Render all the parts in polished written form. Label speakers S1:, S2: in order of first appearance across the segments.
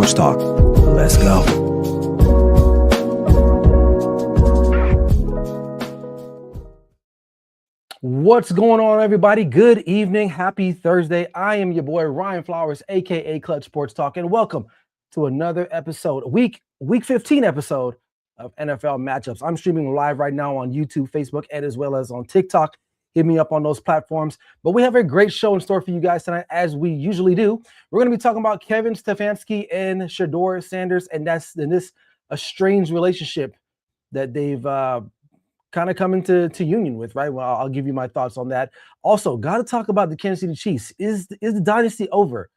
S1: Sports Talk. Let's go.
S2: What's going on, everybody? Good evening. Happy Thursday. I am your boy, Ryan Flowers, a.k.a. Clutch Sports Talk, and welcome to another episode, week 15 episode of NFL Matchups. I'm streaming live right now on YouTube, Facebook, and as well as on TikTok. Hit me up on those platforms. But we have a great show in store for you guys tonight, as we usually do. We're going to be talking about Kevin Stefanski and Shedeur Sanders, and that's in this a strange relationship that they've kind of come into union with, right? Well, I'll give you my thoughts on that. Also, got to talk about the Kansas City Chiefs. Is the dynasty over?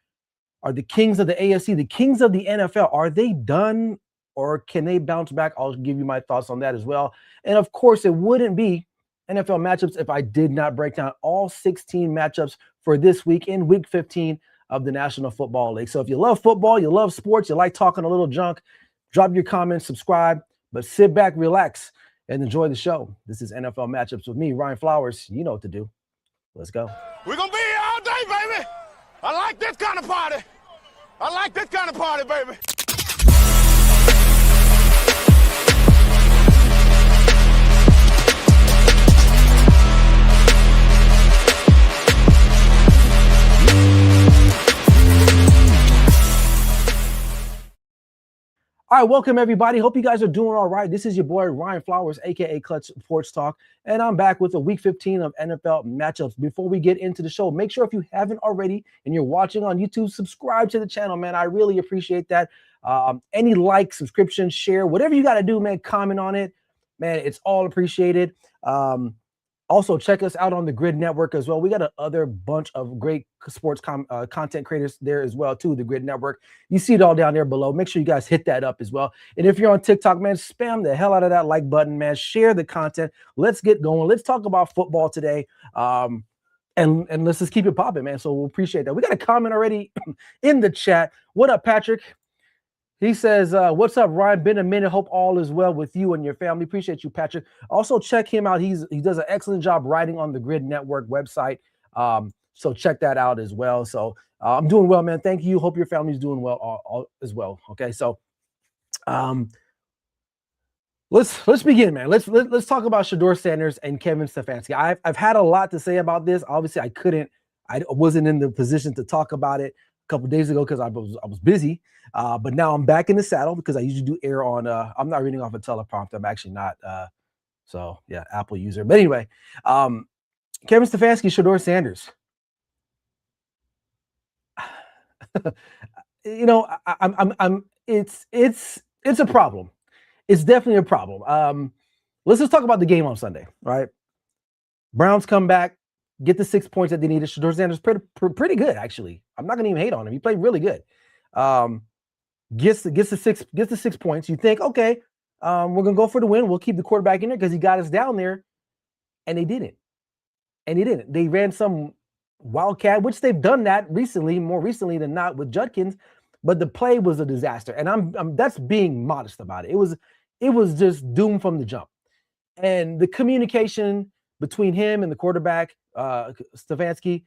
S2: Are the kings of the AFC, the kings of the NFL, are they done, or can they bounce back? I'll give you my thoughts on that as well. And of course, it wouldn't be NFL matchups if I did not break down all 16 matchups for this week in week 15 of the National Football League. So if you love football, you love sports, you like talking a little junk, drop your comments, subscribe, but sit back, relax, and enjoy the show. This is NFL Matchups with me, Ryan Flowers. You know what to do. Let's go.
S3: We're going to be here all day, baby. I like this kind of party. I like this kind of party, baby.
S2: All right, welcome everybody. Hope you guys are doing all right. This is your boy Ryan Flowers, aka Clutch Sports Talk, and I'm back with a week 15 of NFL matchups. Before we get into the show, make sure if you haven't already and you're watching on YouTube, subscribe to the channel, man. I really appreciate that. Any like, subscription, share, whatever you got to do, man, comment on it, man. It's all appreciated. Also, check us out on the Grid Network as well. We got another bunch of great sports content creators there as well, too, the Grid Network. You see it all down there below. Make sure you guys hit that up as well. And if you're on TikTok, man, spam the hell out of that like button, man. Share the content. Let's get going. Let's talk about football today. And let's just keep it popping, man. So we'll appreciate that. We got a comment already in the chat. What up, Patrick? He says, what's up, Ryan? Been a minute. Hope all is well with you and your family. Appreciate you, Patrick. Also, check him out. He does an excellent job writing on the Grid Network website. So check that out as well. So I'm doing well, man. Thank you. Hope your family's doing well all as well. Okay, so let's begin, man. Let's talk about Shedeur Sanders and Kevin Stefanski. I've had a lot to say about this. Obviously, I wasn't in the position to talk about it a couple of days ago because I was busy. But now I'm back in the saddle because I usually do air on. I'm not reading off a teleprompter. I'm actually not. So yeah, Apple user. But anyway, Kevin Stefanski, Shedeur Sanders. You know, it's a problem. It's definitely a problem. Let's just talk about the game on Sunday, right? Browns come back, get the 6 points that they needed. Shedeur Sanders pretty good, actually. I'm not gonna even hate on him. He played really good. Gets the 6 points. You think, okay, we're gonna go for the win. We'll keep the quarterback in there because he got us down there, and they didn't. They ran some wildcat, which they've done that recently, more recently than not with Judkins. But the play was a disaster, and I'm that's being modest about it. It was just doomed from the jump, and the communication between him and the quarterback, Stefanski,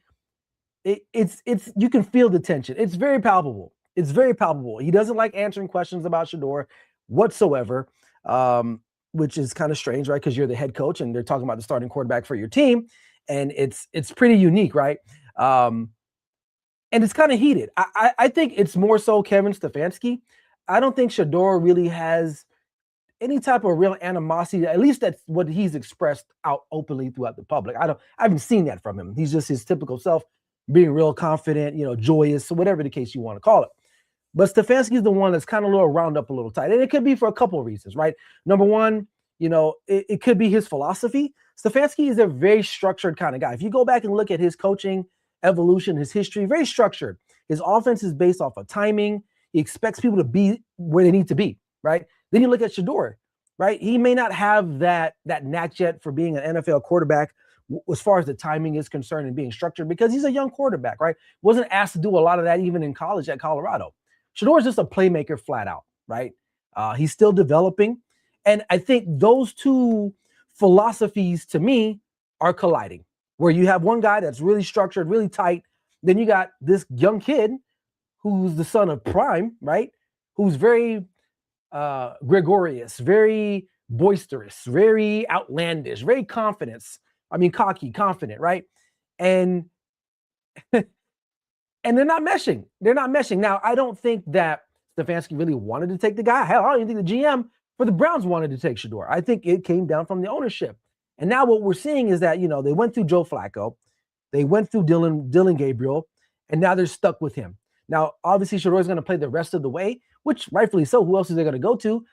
S2: it's you can feel the tension. It's very palpable. It's very palpable. He doesn't like answering questions about Shedeur whatsoever, which is kind of strange, right? Because you're the head coach and they're talking about the starting quarterback for your team, and it's pretty unique, right? And it's kind of heated. I think it's more so Kevin Stefanski. I don't think Shedeur really has any type of real animosity. At least that's what he's expressed out openly throughout the public. I haven't seen that from him. He's just his typical self, being real confident, joyous, whatever the case you want to call it. But Stefanski is the one that's kind of a little round up a little tight. And it could be for a couple of reasons, right? Number one, it could be his philosophy. Stefanski is a very structured kind of guy. If you go back and look at his coaching evolution, his history, very structured. His offense is based off of timing. He expects people to be where they need to be, right? Then you look at Shedeur, right? He may not have that knack yet for being an NFL quarterback as far as the timing is concerned and being structured because he's a young quarterback, right? Wasn't asked to do a lot of that even in college at Colorado. Shedeur is just a playmaker flat out, right? He's still developing. And I think those two philosophies to me are colliding, where you have one guy that's really structured, really tight. Then you got this young kid who's the son of Prime, right? who's very gregarious, very boisterous, very outlandish, very cocky, confident, right? And and they're not meshing. They're not meshing. Now, I don't think that Stefanski really wanted to take the guy. Hell, I don't even think the GM for the Browns wanted to take Shedeur. I think it came down from the ownership. And now what we're seeing is that, they went through Joe Flacco, they went through Dylan Gabriel, and now they're stuck with him. Now, obviously, Shedeur is going to play the rest of the way, which rightfully so. Who else is they going to go to?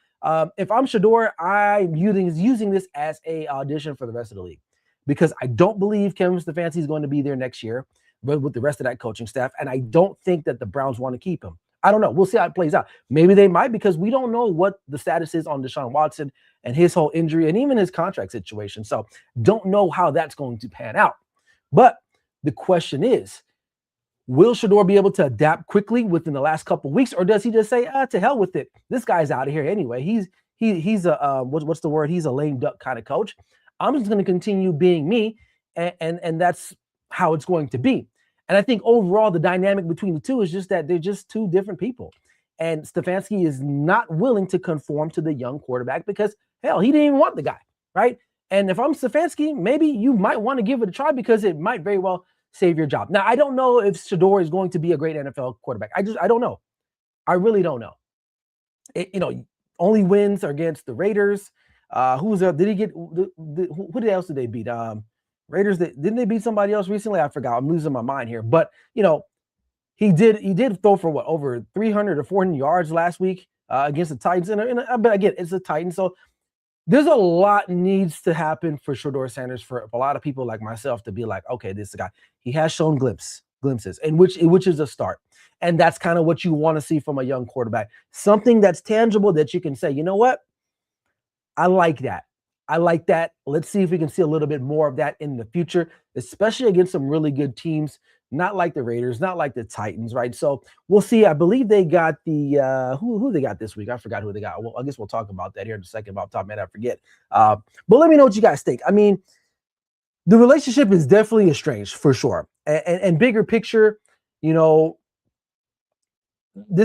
S2: If I'm Shedeur, I'm using this as a audition for the rest of the league, because I don't believe Kevin Stefanski is going to be there next year with the rest of that coaching staff, and I don't think that the Browns want to keep him. I don't know. We'll see how it plays out. Maybe they might, because we don't know what the status is on Deshaun Watson and his whole injury and even his contract situation. So don't know how that's going to pan out. But the question is, will Shedeur be able to adapt quickly within the last couple of weeks, or does he just say, to hell with it? This guy's out of here anyway. He's a what's the word? He's a lame duck kind of coach. I'm just going to continue being me, and that's how it's going to be. And I think overall the dynamic between the two is just that they're just two different people. And Stefanski is not willing to conform to the young quarterback because, hell, he didn't even want the guy, right? And if I'm Stefanski, maybe you might want to give it a try because it might very well save your job. Now, I don't know if Shedeur is going to be a great NFL quarterback. I don't know. I really don't know. Only wins are against the Raiders. Who was there? Did he get? Who else did they beat? Raiders. Didn't they beat somebody else recently? I forgot. I'm losing my mind here. But he did throw for over 300 or 400 yards last week against the Titans. But again, it's the Titans, so there's a lot needs to happen for Shedeur Sanders for a lot of people like myself to be like, okay, this is the guy. He has shown glimpses, and which is a start. And that's kind of what you want to see from a young quarterback. Something that's tangible that you can say, you know what? I like that. Let's see if we can see a little bit more of that in the future, especially against some really good teams, not like the Raiders, not like the Titans, right? So we'll see. I believe they got the who they got this week. I forgot who they got. Well, I guess we'll talk about that here in a second. Off the top of my head, I forget. But let me know what you guys think. I mean, the relationship is definitely estranged for sure. And bigger picture, this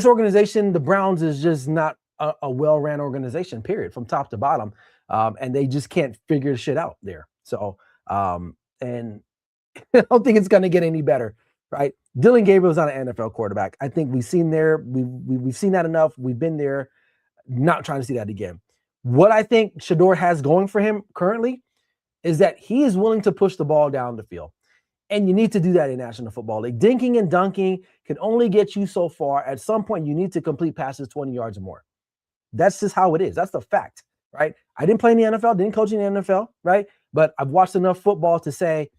S2: organization, the Browns, is just not a well-ran organization, period, from top to bottom. And they just can't figure shit out there. So, and I don't think it's going to get any better, right? Dylan Gabriel's not an NFL quarterback. I think we've seen that enough. We've been there, not trying to see that again. What I think Shedeur has going for him currently is that he is willing to push the ball down the field. And you need to do that in National Football League. Dinking and dunking can only get you so far. At some point, you need to complete passes 20 yards or more. That's just how it is. That's the fact, right? I didn't play in the NFL, didn't coach in the NFL, right? But I've watched enough football to say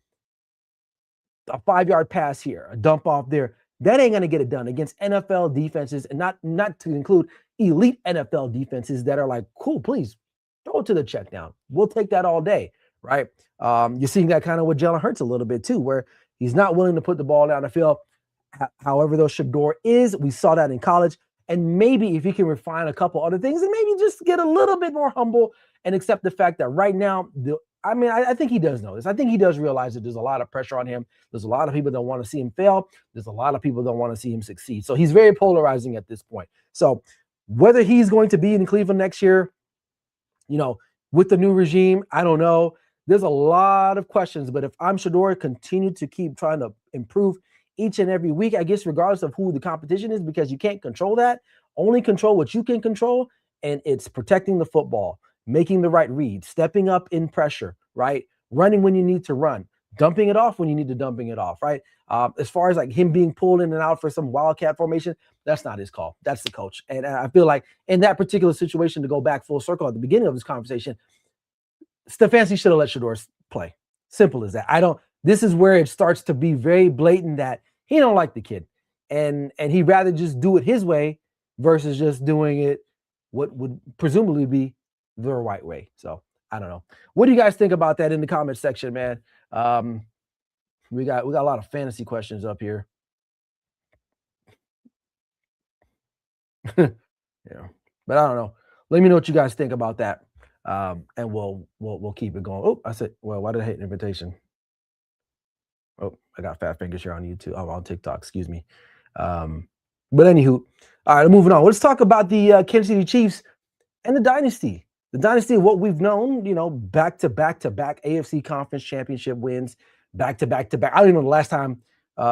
S2: a 5-yard pass here, a dump off there, that ain't going to get it done against NFL defenses, and not to include elite NFL defenses that are like, cool, please throw it to the check down. We'll take that all day, right? You're seeing that kind of with Jalen Hurts a little bit too, where he's not willing to put the ball down the field. However, though, Shedeur is. We saw that in college. And maybe if he can refine a couple other things and maybe just get a little bit more humble and accept the fact that right now, I think he does know this. I think he does realize that there's a lot of pressure on him. There's a lot of people that want to see him fail. There's a lot of people that want to see him succeed. So he's very polarizing at this point. So whether he's going to be in Cleveland next year, with the new regime, I don't know. There's a lot of questions, but if I'm Shedeur, continue to keep trying to improve each and every week, I guess, regardless of who the competition is, because you can't control that. Only control what you can control, and it's protecting the football, making the right read, stepping up in pressure, right? Running when you need to run, dumping it off when you need to dumping it off, right? As far as like him being pulled in and out for some wildcat formation, that's not his call. That's the coach. And I feel like in that particular situation, to go back full circle at the beginning of this conversation, Stefanski should have let Shedeur play. Simple as that. This is where it starts to be very blatant that he don't like the kid, and he'd rather just do it his way versus just doing it what would presumably be the right way. So I don't know. What do you guys think about that in the comment section, man? We got a lot of fantasy questions up here. But I don't know. Let me know what you guys think about that. And we'll keep it going. Oh, I said, well, why did I hate an invitation? Oh, I got fat fingers here on YouTube. I'm on TikTok, excuse me. But anywho, all right, moving on. Let's talk about the Kansas City Chiefs and the dynasty. The dynasty of what we've known, back to back to back AFC Conference Championship wins, back to back to back. I don't even know the last time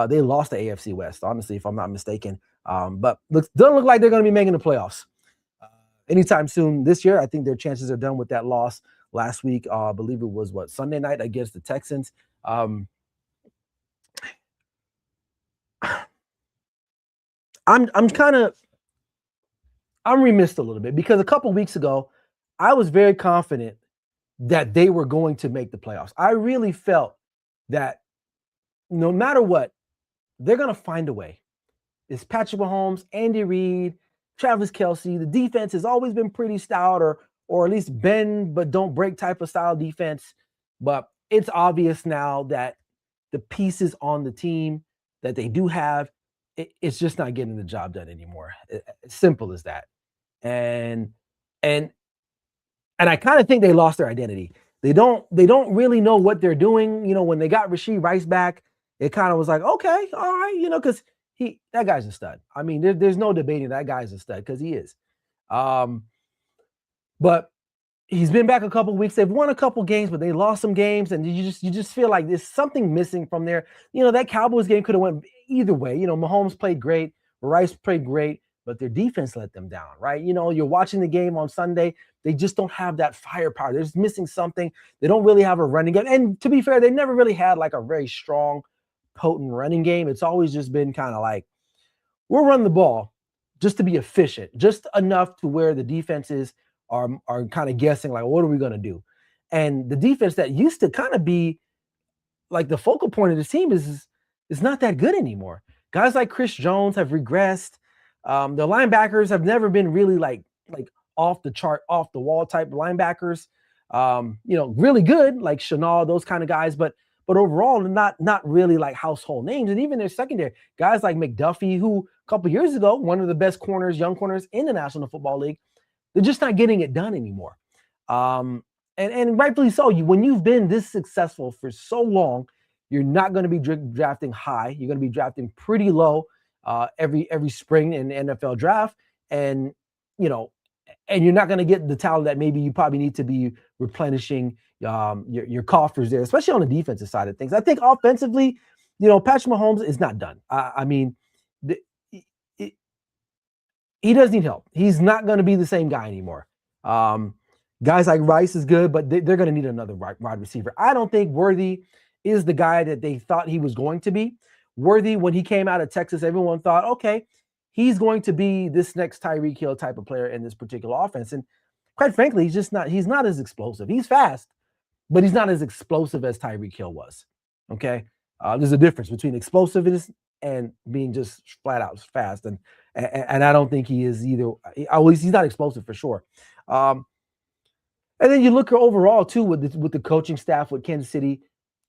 S2: they lost the AFC West, honestly, if I'm not mistaken. But doesn't look like they're going to be making the playoffs anytime soon this year. I think their chances are done with that loss last week. I believe it was Sunday night against the Texans. I'm remiss a little bit because a couple weeks ago, I was very confident that they were going to make the playoffs. I really felt that no matter what, they're going to find a way. It's Patrick Mahomes, Andy Reid, Travis Kelce. The defense has always been pretty stout or at least bend but don't break type of style defense. But it's obvious now that the pieces on the team that they do have, it's just not getting the job done anymore. It's simple as that. And I kind of think they lost their identity. They don't really know what they're doing. When they got Rashee Rice back, it kind of was like, okay, all right, because that guy's a stud. I mean, there's no debating that guy's a stud because he is. But he's been back a couple weeks. They've won a couple games, but they lost some games, and you just feel like there's something missing from there. That Cowboys game could have went either way. Mahomes played great, Rice played great, but their defense let them down, right? You're watching the game on Sunday. They just don't have that firepower. They're just missing something. They don't really have a running game. And to be fair, they never really had like a very strong, potent running game. It's always just been kind of like, we'll run the ball just to be efficient, just enough to where the defenses are kind of guessing, like, what are we going to do? And the defense that used to kind of be like the focal point of the team is not that good anymore. Guys like Chris Jones have regressed. The linebackers have never been really like off the chart, off the wall type linebackers. Really good, like Chanel, those kind of guys, but overall not really like household names. And even their secondary, guys like McDuffie, who a couple years ago, one of the best young corners in the National Football League, they're just not getting it done anymore. And rightfully so. When you've been this successful for so long, you're not going to be drafting high. You're going to be drafting pretty low every spring in the NFL draft. And, and you're not going to get the talent that maybe you probably need to be replenishing your coffers there, especially on the defensive side of things. I think offensively, Patrick Mahomes is not done. I mean, he does need help. He's not going to be the same guy anymore. Guys like Rice is good, but they're going to need another wide receiver. I don't think Worthy is the guy that they thought he was going to be. Worthy, when he came out of Texas, everyone thought, okay, he's going to be this next Tyreek Hill type of player in this particular offense. And quite frankly, he's not as explosive. He's fast, but he's not as explosive as Tyreek Hill was. Okay. There's a difference between explosiveness and being just flat out fast. And I don't think he is either. At least he's not explosive for sure. And then you look overall too with the coaching staff with Kansas City,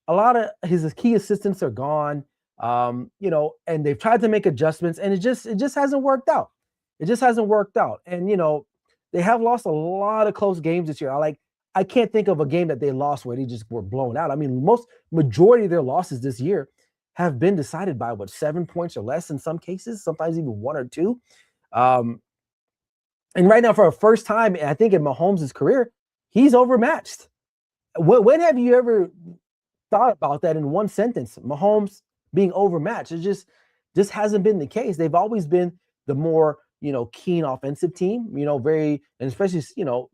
S2: a lot of his key assistants are gone. And they've tried to make adjustments, and it just hasn't worked out. It just hasn't worked out. And they have lost a lot of close games this year. I can't think of a game that they lost where they just were blown out. I mean, majority of their losses this year have been decided by 7 points or less in some cases, sometimes even 1 or 2. And right now, for a first time, I think in Mahomes' career, he's overmatched. When have you ever thought about that in one sentence? Mahomes being overmatched. It just hasn't been the case. They've always been the more, keen offensive team, very, and especially,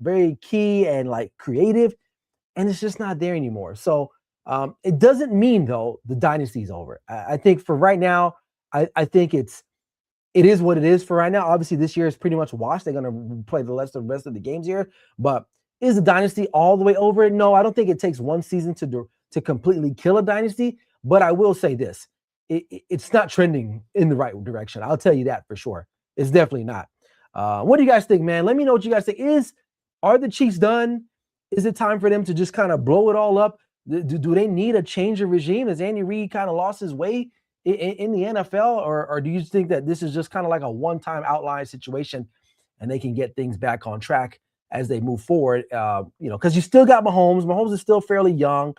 S2: very key and like creative, and it's just not there anymore. So it doesn't mean though the dynasty's over. I think for right now, I think it is what it is for right now. Obviously this year is pretty much washed. They're going to play the rest of the games here, but is the dynasty all the way over? No, I don't think it takes one season to completely kill a dynasty. But I will say this, it's not trending in the right direction. I'll tell you that for sure. It's definitely not. What do you guys think, man? Let me know what you guys think. Are the Chiefs done? Is it time for them to just kind of blow it all up? Do they need a change of regime? Has Andy Reid kind of lost his way in the NFL? Or do you think that this is just kind of like a one-time outlier situation and they can get things back on track as they move forward? Because you still got Mahomes. Mahomes is still fairly young.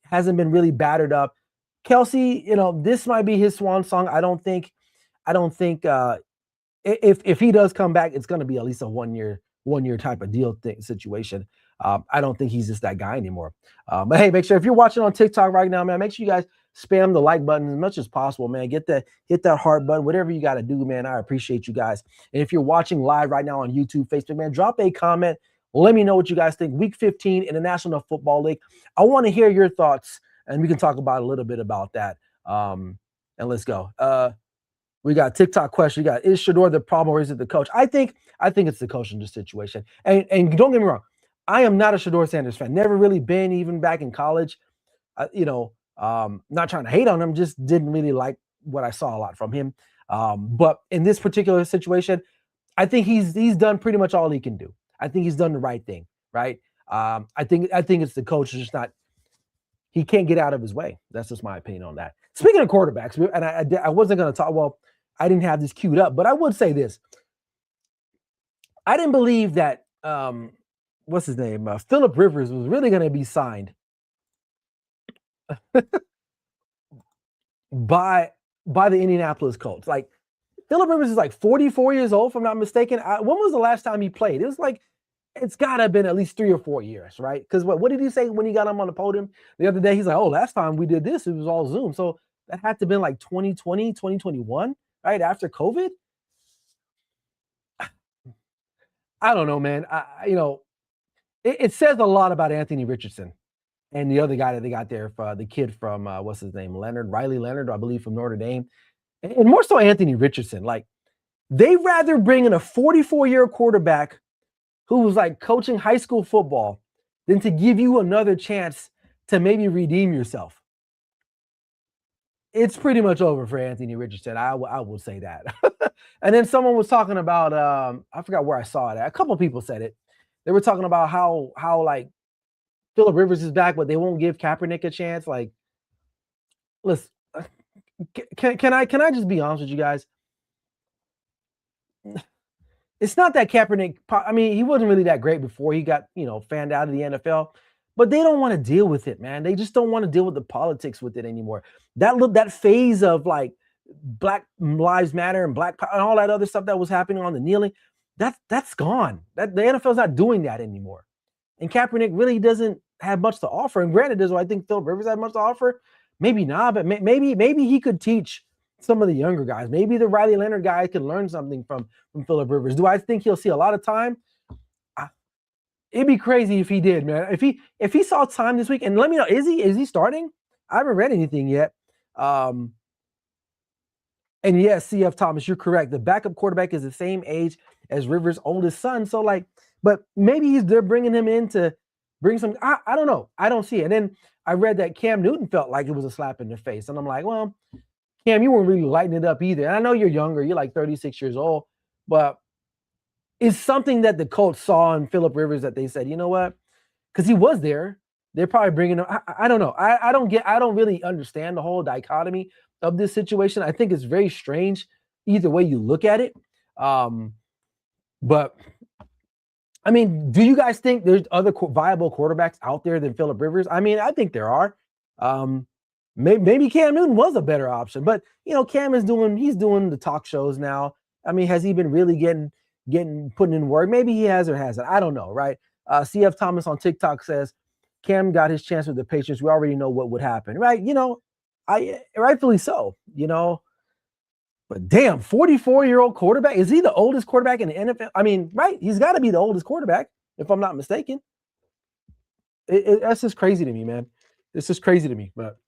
S2: Hasn't been really battered up. Kelce, this might be his swan song. I don't think I don't think if he does come back, it's going to be at least a 1 year type of deal situation. I don't think he's just that guy anymore. But hey, make sure if you're watching on TikTok right now, man, make sure you guys spam the like button as much as possible, man. Hit that heart button, whatever you got to do, man. I appreciate you guys. And if you're watching live right now on YouTube, Facebook, man, drop a comment. Let me know what you guys think. Week 15 in the National Football League. I want to hear your thoughts, and we can talk about a little bit about that. And let's go. We got TikTok question. You got, is Shedeur the problem or is it the coach? I think it's the coach in this situation. And don't get me wrong, I am not a Shedeur Sanders fan. Never really been, even back in college. Not trying to hate on him, just didn't really like what I saw a lot from him. But in this particular situation, I think he's done pretty much all he can do. I think he's done the right thing, right? I think it's the coach is just not. He can't get out of his way. That's just my opinion on that. Speaking of quarterbacks, and I wasn't going to talk. Well, I didn't have this queued up, but I would say this. I didn't believe that what's his name? Phillip Rivers was really going to be signed by the Indianapolis Colts. Like, Phillip Rivers is like 44 years old, if I'm not mistaken. When was the last time he played? It was like, it's got to have been at least 3 or 4 years, right? Because what did he say when he got him on the podium the other day? He's like, oh, last time we did this, it was all Zoom. So that had to have been like 2020, 2021, right? After COVID. I don't know, man. It says a lot about Anthony Richardson and the other guy that they got there, the kid from, what's his name? Riley Leonard, I believe, from Notre Dame. And more so Anthony Richardson. Like, they rather bring in a 44-year quarterback who was like coaching high school football than to give you another chance to maybe redeem yourself. It's pretty much over for Anthony Richardson. I will say that. And then someone was talking about, I forgot where I saw it. A couple of people said it. They were talking about how like Phillip Rivers is back, but they won't give Kaepernick a chance. Like, listen, can I just be honest with you guys? It's not that Kaepernick, I mean, he wasn't really that great before he got, fanned out of the NFL, but they don't want to deal with it, man. They just don't want to deal with the politics with it anymore. That phase of like Black Lives Matter and Black and all that other stuff that was happening on the kneeling, that's gone. The NFL's not doing that anymore. And Kaepernick really doesn't have much to offer. And granted, does I think Phillip Rivers had much to offer? Maybe not, but maybe he could teach some of the younger guys. Maybe the Riley Leonard guy could learn something from Phillip Rivers. Do I think he'll see a lot of time? It'd be crazy if he did, man. If he saw time this week, and let me know, is he starting? I haven't read anything yet. And yes, CF Thomas, you're correct. The backup quarterback is the same age as Rivers' oldest son. So but maybe they're bringing him in to bring some. I don't know. I don't see it. And then I read that Cam Newton felt like it was a slap in the face, and I'm like, well, Cam, you weren't really lighting it up either. And I know you're younger. You're like 36 years old. But it's something that the Colts saw in Phillip Rivers that they said, you know what? Because he was there. They're probably bringing him. I don't know. I don't really understand the whole dichotomy of this situation. I think it's very strange either way you look at it. But, I mean, do you guys think there's other viable quarterbacks out there than Phillip Rivers? I mean, I think there are. Maybe Cam Newton was a better option, but Cam he's doing the talk shows now. I mean, has he been really putting in work? Maybe he has or hasn't. I don't know, right? CF Thomas on TikTok says Cam got his chance with the Patriots. We already know what would happen, right? I rightfully so, But damn, 44-year-old quarterback. Is he the oldest quarterback in the NFL? I mean, right? He's got to be the oldest quarterback, if I'm not mistaken. That's just crazy to me, man. It's just crazy to me, but.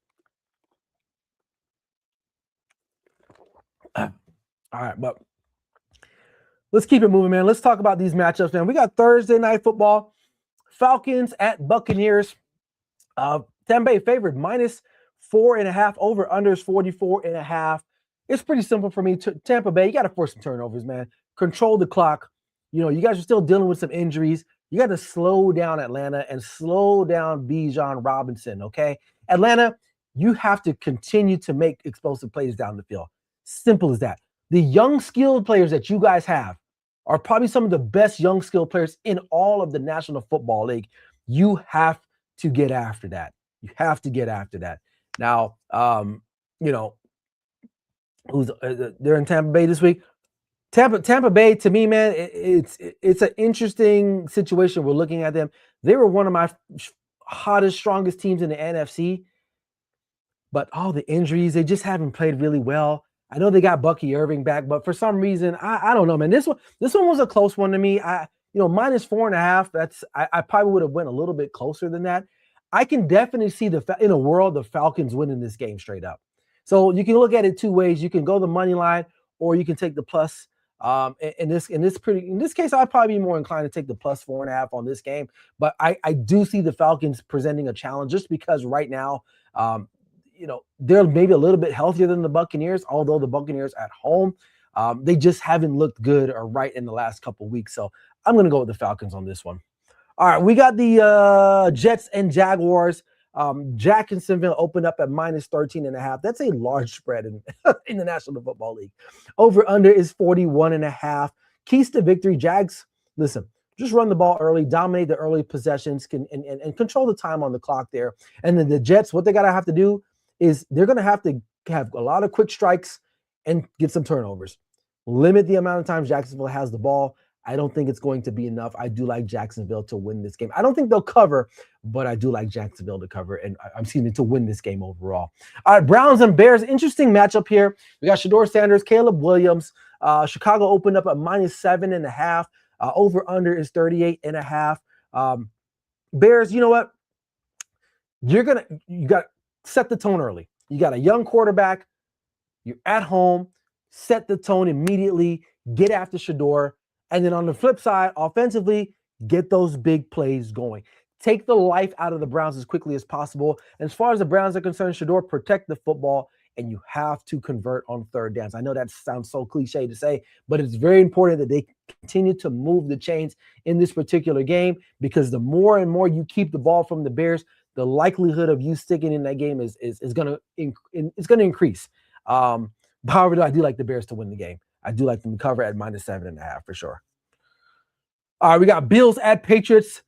S2: All right, but let's keep it moving, man. Let's talk about these matchups, man. We got Thursday night football. Falcons at Buccaneers. Tampa Bay favored -4.5. Over unders 44.5. It's pretty simple for me. Tampa Bay, you got to force some turnovers, man. Control the clock. You guys are still dealing with some injuries. You got to slow down Atlanta and slow down Bijan Robinson, okay? Atlanta, you have to continue to make explosive plays down the field. Simple as that. The young skilled players that you guys have are probably some of the best young skilled players in all of the National Football League. You have to get after that. You have to get after that. Now, they're in Tampa Bay this week. Tampa Bay, to me, man, it's an interesting situation. We're looking at them. They were one of my hottest, strongest teams in the NFC, but all the injuries, they just haven't played really well. I know they got Bucky Irving back, but for some reason, I don't know, man. This one was a close one to me. Minus 4.5. I probably would have went a little bit closer than that. I can definitely see in a world the Falcons winning this game straight up. So you can look at it two ways. You can go the money line, or you can take the plus. In this case, I'd probably be more inclined to take the plus 4.5 on this game. But I do see the Falcons presenting a challenge just because right now, they're maybe a little bit healthier than the Buccaneers, although the Buccaneers at home, they just haven't looked good or right in the last couple of weeks. So I'm going to go with the Falcons on this one. All right, we got the Jets and Jaguars. Jacksonville opened up at minus 13.5. That's a large spread in the National Football League. Over under is 41.5. Keys to victory, Jags, listen, just run the ball early, dominate the early possessions, and control the time on the clock there. And then the Jets, what they got to have to do is they're going to have a lot of quick strikes and get some turnovers. Limit the amount of times Jacksonville has the ball. I don't think it's going to be enough. I do like Jacksonville to win this game. I don't think they'll cover, but I do like Jacksonville to cover, and to win this game overall. All right, Browns and Bears, interesting matchup here. We got Shedeur Sanders, Caleb Williams. Chicago opened up at minus 7.5. Over under is 38.5. Bears, you know what? You got to set the tone early. You got a young quarterback. You're at home. Set the tone immediately. Get after Shedeur. And then on the flip side, offensively, get those big plays going. Take the life out of the Browns as quickly as possible. And as far as the Browns are concerned, Shedeur, protect the football, and you have to convert on third downs. I know that sounds so cliche to say, but it's very important that they continue to move the chains in this particular game, because the more and more you keep the ball from the Bears, the likelihood of you sticking in that game is going to increase. However, I do like the Bears to win the game. I do like them to cover at minus 7.5 for sure. All right, we got Bills at Patriots.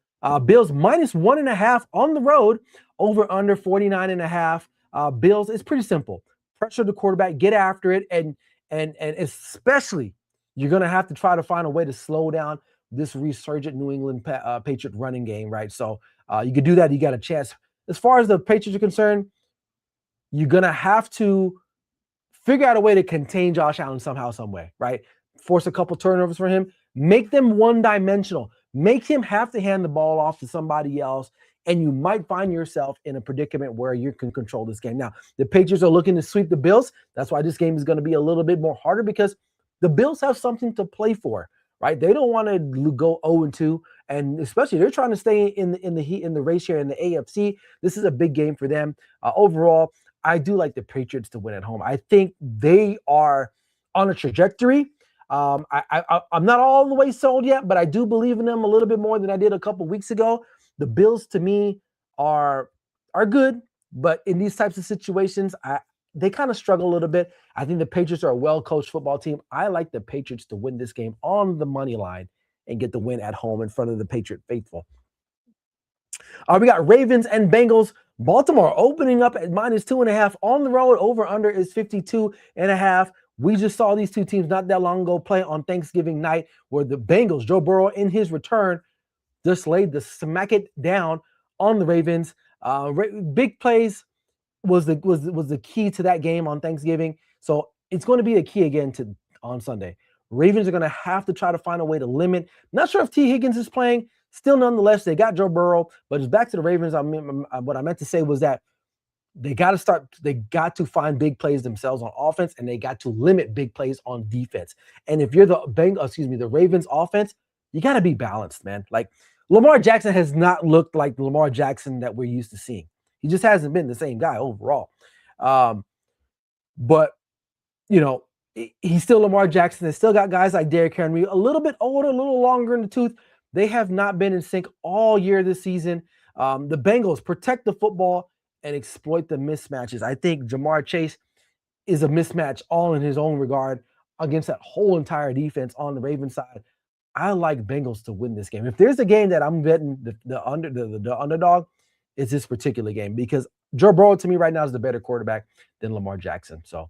S2: Bills minus 1.5 on the road. Over under 49.5. Bills, it's pretty simple. Pressure the quarterback, get after it, and especially you're going to have to try to find a way to slow down this resurgent New England Patriot running game, right? So you could do that. You got a chance. As far as the Patriots are concerned, you're going to have to figure out a way to contain Josh Allen somehow, some way, right? Force a couple turnovers for him. Make them one-dimensional. Make him have to hand the ball off to somebody else, and you might find yourself in a predicament where you can control this game. Now, the Patriots are looking to sweep the Bills. That's why this game is going to be a little bit more harder, because the Bills have something to play for, right? They don't want to go 0-2, and especially they're trying to stay in the race here in the AFC. This is a big game for them. Overall, I do like the Patriots to win at home. I think they are on a trajectory. I'm not all the way sold yet, but I do believe in them a little bit more than I did a couple weeks ago. The Bills, to me, are good, but in these types of situations, they kind of struggle a little bit. I think the Patriots are a well-coached football team. I like the Patriots to win this game on the money line and get the win at home in front of the Patriot faithful. We got Ravens and Bengals. Baltimore opening up at minus 2.5 on the road. Over under is 52.5. We just saw these two teams not that long ago play on Thanksgiving night, where the Bengals, Joe Burrow in his return, just laid the smack it down on the Ravens. Big plays was the key to that game on Thanksgiving. So it's going to be a key again on Sunday. Ravens are going to have to try to find a way to limit. Not sure if T. Higgins is playing. Still, nonetheless, they got Joe Burrow. But it's back to the Ravens. What I meant to say was that they got to find big plays themselves on offense, and they got to limit big plays on defense. And if you're the Ravens offense, you got to be balanced, man. Like, Lamar Jackson has not looked like the Lamar Jackson that we're used to seeing. He just hasn't been the same guy overall. But, he's still Lamar Jackson. They still got guys like Derrick Henry, a little bit older, a little longer in the tooth. They have not been in sync all year this season. The Bengals protect the football and exploit the mismatches. I think Jamar Chase is a mismatch all in his own regard against that whole entire defense on the Ravens side. I like Bengals to win this game. If there's a game that I'm betting the underdog, it's this particular game, because Joe Burrow to me right now is the better quarterback than Lamar Jackson. So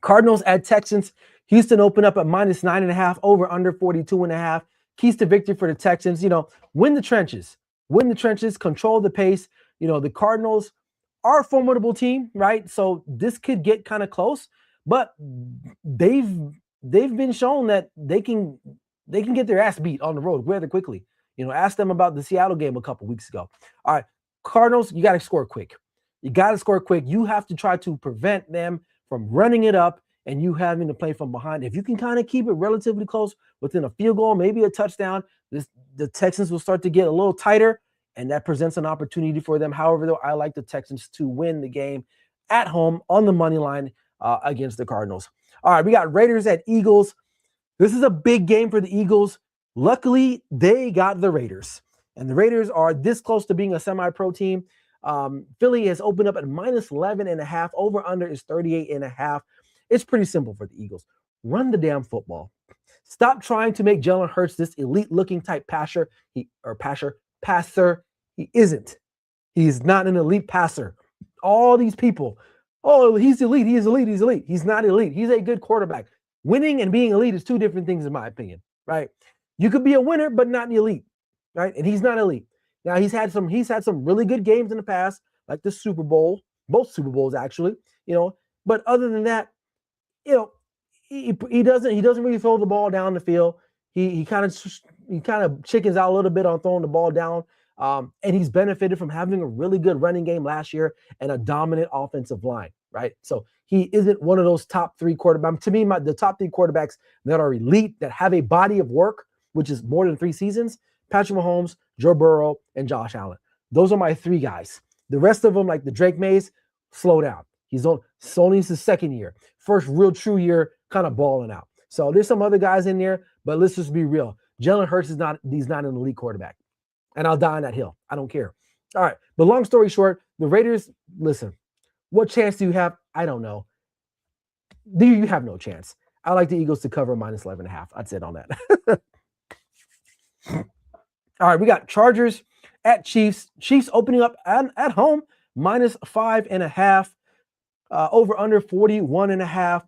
S2: Cardinals at Texans. Houston opened up at -9.5, over under 42.5. Keys to victory for the Texans. Win the trenches, control the pace. The Cardinals are a formidable team, right? So this could get kind of close, but they've been shown that they can get their ass beat on the road rather quickly. Ask them about the Seattle game a couple weeks ago. All right, Cardinals, you got to score quick. You have to try to prevent them from running it up and you having to play from behind. If you can kind of keep it relatively close within a field goal, maybe a touchdown, the Texans will start to get a little tighter, and that presents an opportunity for them. However, though, I like the Texans to win the game at home on the money line against the Cardinals. All right, we got Raiders at Eagles. This is a big game for the Eagles. Luckily, they got the Raiders, and the Raiders are this close to being a semi-pro team. Philly has opened up at -11.5. Over under is 38.5. It's pretty simple for the Eagles. Run the damn football. Stop trying to make Jalen Hurts this elite-looking type passer. Passer. He isn't. He's not an elite passer. All these people, he's elite. He's elite. He's elite. He's not elite. He's a good quarterback. Winning and being elite is two different things, in my opinion. Right? You could be a winner, but not an elite. Right? And he's not elite. Now he's had some really good games in the past, like the Super Bowl, both Super Bowls actually. But other than that, he doesn't really throw the ball down the field. He kind of chickens out a little bit on throwing the ball down. And he's benefited from having a really good running game last year and a dominant offensive line, right? So he isn't one of those top three quarterbacks. To me, the top three quarterbacks that are elite, that have a body of work, which is more than 3 seasons, Patrick Mahomes, Joe Burrow, and Josh Allen. Those are my 3 guys. The rest of them, like the Drake Mays, slow down. It's only his second year. First real true year, kind of balling out. So there's some other guys in there, but let's just be real. Jalen Hurts he's not an elite quarterback. And I'll die on that hill. I don't care. All right. But long story short, the Raiders, listen, what chance do you have? I don't know. You have no chance. I like the Eagles to cover -11.5. That's it on that. All right. We got Chargers at Chiefs. Chiefs opening up at home, -5.5. Over under 41.5.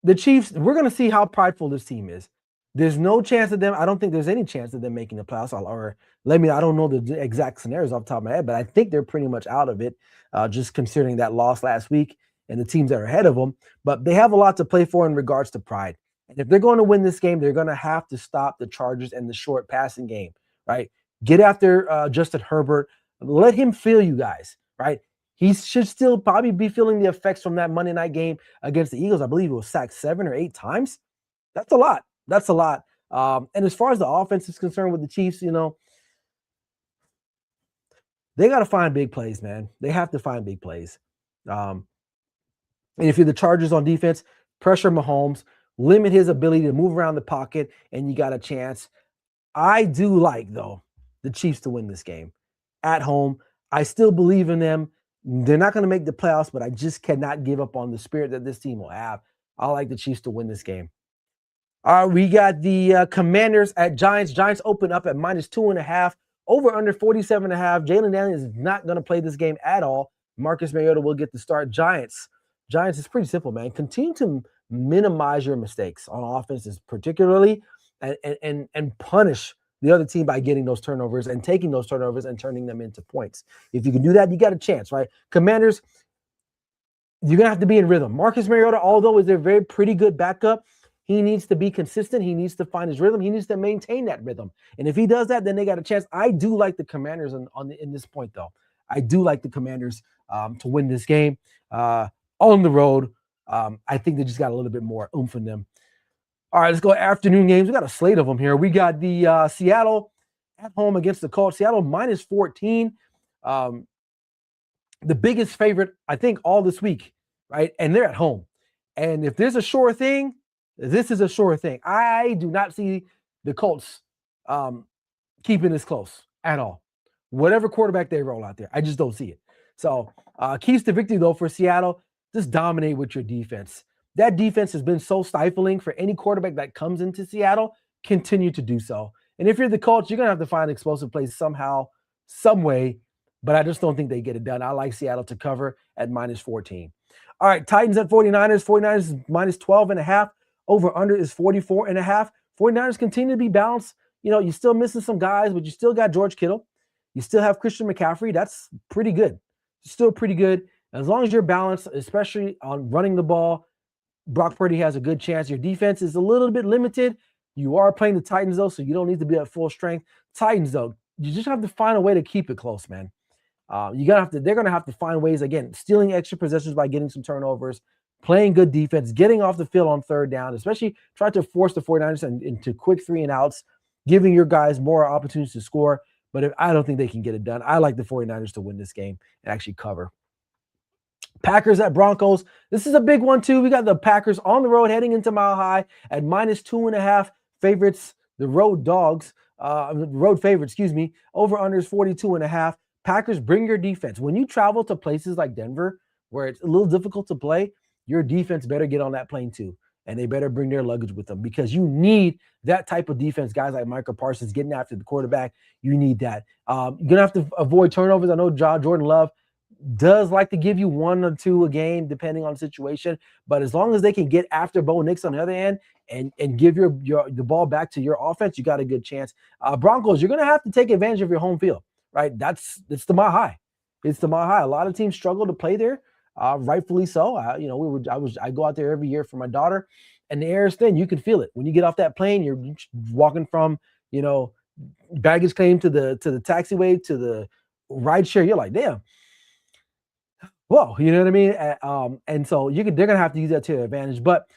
S2: The Chiefs, we're going to see how prideful this team is. There's no chance of them. I don't think there's any chance of them making the playoffs. I don't know the exact scenarios off the top of my head, but I think they're pretty much out of it, just considering that loss last week and the teams that are ahead of them. But they have a lot to play for in regards to pride. And if they're going to win this game, they're going to have to stop the Chargers and the short passing game, right? Get after Justin Herbert. Let him feel you guys, right? He should still probably be feeling the effects from that Monday night game against the Eagles. I believe it was sacked 7 or 8 times. That's a lot. And as far as the offense is concerned with the Chiefs, they got to find big plays, man. They have to find big plays. And if you're the Chargers on defense, pressure Mahomes, limit his ability to move around the pocket, and you got a chance. I do like, though, the Chiefs to win this game at home. I still believe in them. They're not going to make the playoffs, but I just cannot give up on the spirit that this team will have. I like the Chiefs to win this game. All right, we got the Commanders at Giants. Giants open up at -2.5. Over under 47.5. Jalen Daniels is not going to play this game at all. Marcus Mariota will get the start. Giants is pretty simple, man. Continue to minimize your mistakes on offenses, particularly, and punish the other team by getting those turnovers and taking those turnovers and turning them into points. If you can do that, you got a chance, right? Commanders, you're going to have to be in rhythm. Marcus Mariota, although is a very pretty good backup, he needs to be consistent. He needs to find his rhythm. He needs to maintain that rhythm. And if he does that, then they got a chance. I do like the Commanders in this point, though. I do like the Commanders to win this game on the road. I think they just got a little bit more oomph in them. All right, let's go afternoon games. We got a slate of them here. We got the Seattle at home against the Colts. Seattle -14. The biggest favorite, I think, all this week, right? And they're at home. And if there's a sure thing, this is a sure thing. I do not see the Colts keeping this close at all. Whatever quarterback they roll out there, I just don't see it. So keys to victory, though, for Seattle, just dominate with your defense. That defense has been so stifling for any quarterback that comes into Seattle. Continue to do so. And if you're the Colts, you're going to have to find explosive plays somehow, some way. but I just don't think they get it done. I like Seattle to cover at -14. All right, Titans at 49ers. 49ers is -12.5. Over under is 44.5. 49ers continue to be balanced. You're still missing some guys, but you still got George Kittle. You still have Christian McCaffrey. That's pretty good. Still pretty good. As long as you're balanced, especially on running the ball, Brock Purdy has a good chance. Your defense is a little bit limited. You are playing the Titans, though, so you don't need to be at full strength. Titans, though, you just have to find a way to keep it close, man. They're gonna have to find ways, again, stealing extra possessions by getting some turnovers, playing good defense, getting off the field on third down, especially try to force the 49ers into quick 3-and-outs, giving your guys more opportunities to score. But I don't think they can get it done. I like the 49ers to win this game and actually cover. Packers at Broncos. This is a big one, too. We got the Packers on the road heading into Mile High at -2.5 favorites. The road dogs, road favorites, excuse me. Over under is 42.5. Packers, bring your defense. When you travel to places like Denver, where it's a little difficult to play, your defense better get on that plane too. And they better bring their luggage with them because you need that type of defense. Guys like Micah Parsons getting after the quarterback, you need that. You're going to have to avoid turnovers. I know Jordan Love does like to give you 1 or 2 a game, depending on the situation. But as long as they can get after Bo Nix on the other end and give the ball back to your offense, you got a good chance. Broncos, you're going to have to take advantage of your home field. Right, it's the Mile High. It's the Mile High. A lot of teams struggle to play there, rightfully so. I go out there every year for my daughter, and the air is thin. You can feel it when you get off that plane. You're walking from baggage claim to the taxiway to the ride share. You're like, damn. Whoa, you know what I mean? And so they're gonna have to use that to their advantage. But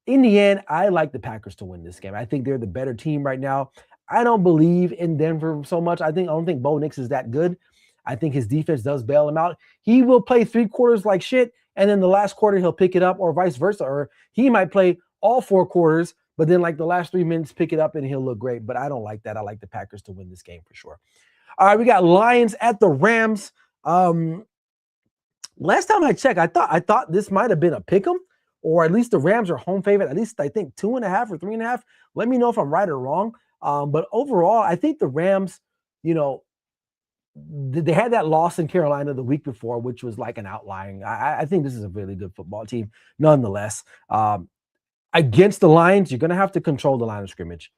S2: in the end, I like the Packers to win this game. I think they're the better team right now. I don't believe in Denver so much. I don't think Bo Nix is that good. I think his defense does bail him out. He will play 3 quarters like shit, and then the last quarter he'll pick it up, or vice versa. Or he might play all 4 quarters, but then like the last 3 minutes pick it up and he'll look great. But I don't like that. I like the Packers to win this game for sure. All right, we got Lions at the Rams. Last time I checked, I thought this might have been a pick'em, or at least the Rams are home favorite. At least I think 2.5 or 3.5. Let me know if I'm right or wrong. But overall, I think the Rams, they had that loss in Carolina the week before, which was like an outlying. I think this is a really good football team, nonetheless. Against the Lions, you're going to have to control the line of scrimmage.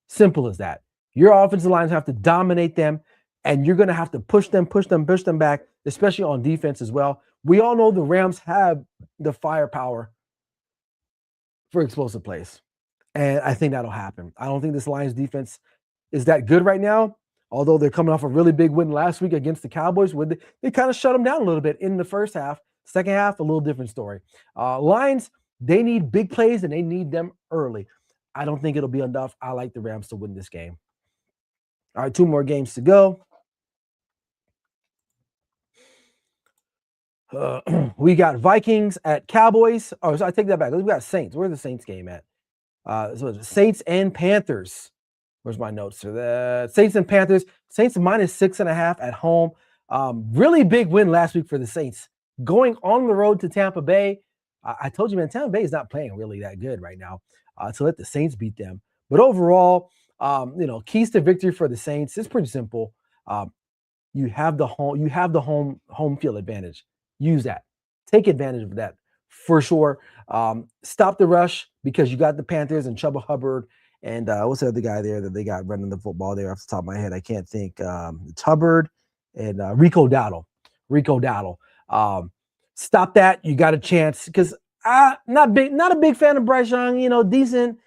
S2: Simple as that. Your offensive lines have to dominate them, and you're going to have to push them back, especially on defense as well. We all know the Rams have the firepower for explosive plays. And I think that'll happen. I don't think this Lions defense is that good right now, although they're coming off a really big win last week against the Cowboys, where they kind of shut them down a little bit in the first half. Second half, a little different story. Lions, they need big plays, and they need them early. I don't think it'll be enough. I like the Rams to win this game. All right, 2 more games to go. We got Vikings at Cowboys. Oh, so I take that back. We got Saints. Where's the Saints game at? So it's Saints and Panthers. Where's my notes for that? Saints and Panthers. Saints -6.5 at home. Really big win last week for the Saints. Going on the road to Tampa Bay. I told you, man, Tampa Bay is not playing really that good right now. To let the Saints beat them. But overall, keys to victory for the Saints is pretty simple. You have the home field advantage. Use that. Take advantage of that for sure. Stop the rush because you got the Panthers and Chuba Hubbard and what's the other guy there that they got running the football there off the top of my head? I can't think. It's Hubbard and Rico Dowdle. Stop that. You got a chance because not a big fan of Bryce Young. Decent,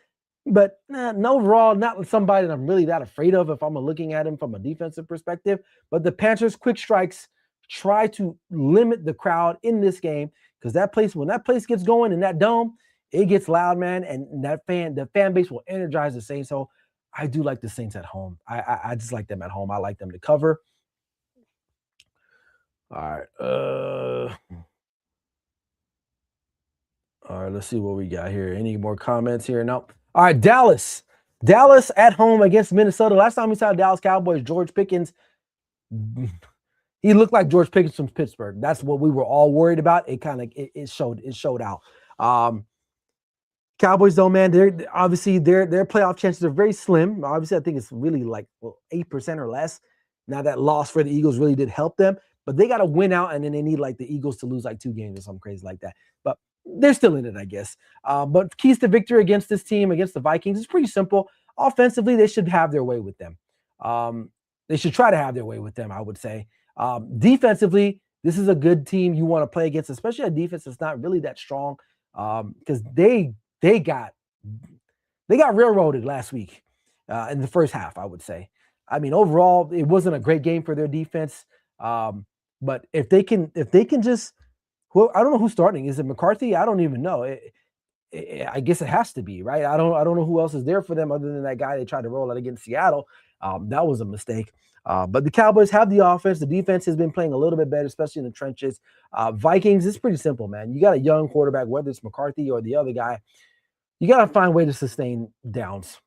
S2: but overall not somebody that I'm really that afraid of if I'm looking at him from a defensive perspective. But the Panthers quick strikes try to limit the crowd in this game because when that place gets going in that dome, it gets loud, man, and the fan base will energize the Saints. So I do like the Saints at home. I just like them at home. I like them to cover. All right. All right, let's see what we got here. Any more comments here? No. All right, Dallas. Dallas at home against Minnesota. Last time we saw Dallas Cowboys, George Pickens, he looked like George Pickens from Pittsburgh. That's what we were all worried about. It showed out. Cowboys, though, man, their playoff chances are very slim. Obviously, I think it's really like 8% or less. Now that loss for the Eagles really did help them, but they got to win out, and then they need like the Eagles to lose like 2 games or something crazy like that. But they're still in it, I guess. But keys to victory against this team, against the Vikings, is pretty simple. Offensively, they should have their way with them. They should try to have their way with them, I would say. Defensively, this is a good team you want to play against, especially a defense that's not really that strong, because they got railroaded last week in the first half, I would say. I mean, overall, it wasn't a great game for their defense. But if they can just, well, I don't know who's starting. Is it McCarthy? I don't even know. I guess it has to be, right? I don't know who else is there for them other than that guy they tried to roll out against Seattle. That was a mistake. But the Cowboys have the offense. The defense has been playing a little bit better, especially in the trenches. Vikings, it's pretty simple, man. You got a young quarterback, whether it's McCarthy or the other guy. You got to find a way to sustain drives,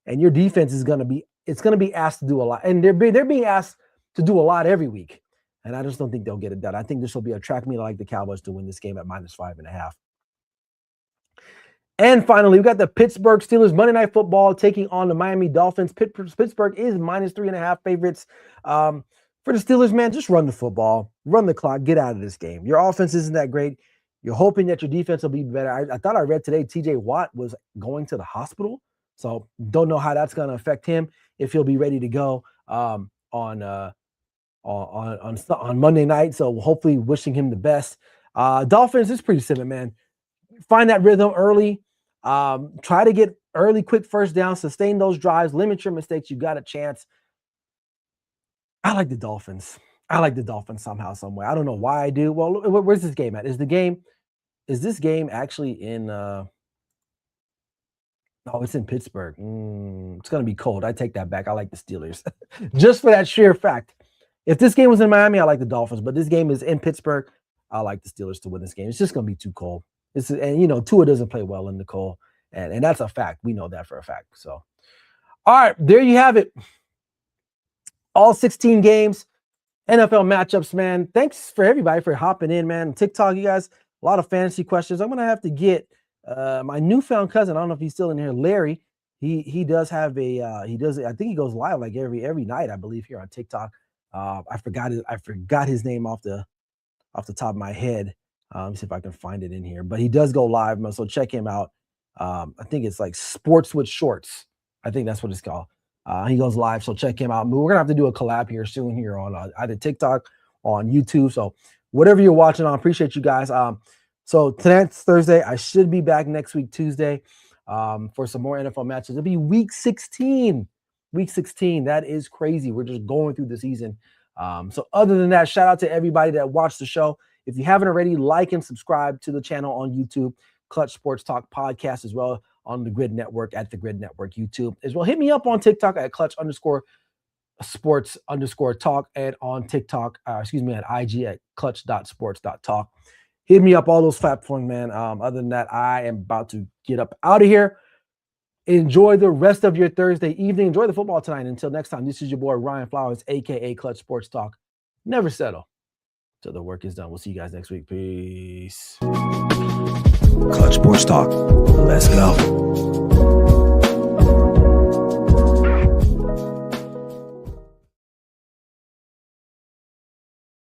S2: and your defense is going to be asked to do a lot, and they're being asked to do a lot every week, and I just don't think they'll get it done. I think this will be a track meet like the Cowboys to win this game at -5.5. And finally, we got the Pittsburgh Steelers Monday Night Football taking on the Miami Dolphins. Pittsburgh is -3.5 favorites. For the Steelers, man, just run the football, run the clock, get out of this game. Your offense isn't that great. You're hoping that your defense will be better. I thought I read today TJ Watt was going to the hospital, so don't know how that's going to affect him, if he'll be ready to go on Monday night. So hopefully, wishing him the best. Dolphins is pretty simple, man. Find that rhythm early. Try to get early, quick first down, sustain those drives, limit your mistakes. You got a chance. I like the Dolphins. Somehow, some way. I don't know why I do. Well, where's this game at? Is this game actually in no, it's in Pittsburgh. It's going to be cold. I take that back. I like the Steelers. Just for that sheer fact. If this game was in Miami, I like the Dolphins. But this game is in Pittsburgh. I like the Steelers to win this game. It's just going to be too cold. And Tua doesn't play well in the cold. And that's a fact. We know that for a fact. So, all right, there you have it. All 16 games, NFL matchups, man. Thanks for everybody for hopping in, man. TikTok, you guys, a lot of fantasy questions. I'm going to have to get my newfound cousin. I don't know if he's still in here, Larry. He does have I think he goes live like every night, I believe, here on TikTok. I forgot his name off the top of my head. Let me see if I can find it in here. But he does go live, so check him out. I think it's like Sports with Shorts. I think that's what it's called. He goes live, so check him out. We're going to have to do a collab here soon here on either TikTok or on YouTube. So whatever you're watching on, appreciate you guys. So tonight's Thursday. I should be back next week, Tuesday, for some more NFL matches. It'll be week 16. Week 16. That is crazy. We're just going through the season. So other than that, shout out to everybody that watched the show. If you haven't already, like and subscribe to the channel on YouTube, Clutch Sports Talk Podcast, as well on the Grid Network at the Grid Network YouTube. As well, hit me up on TikTok at Clutch_sports_talk and on TikTok, at IG at clutch.sports.talk. Hit me up, all those platforms, man. Other than that, I am about to get up out of here. Enjoy the rest of your Thursday evening. Enjoy the football tonight. Until next time, this is your boy, Ryan Flowers, a.k.a. Clutch Sports Talk. Never settle till the work is done. We'll see you guys next week. Peace.
S1: Clutch Sports Talk. Let's go.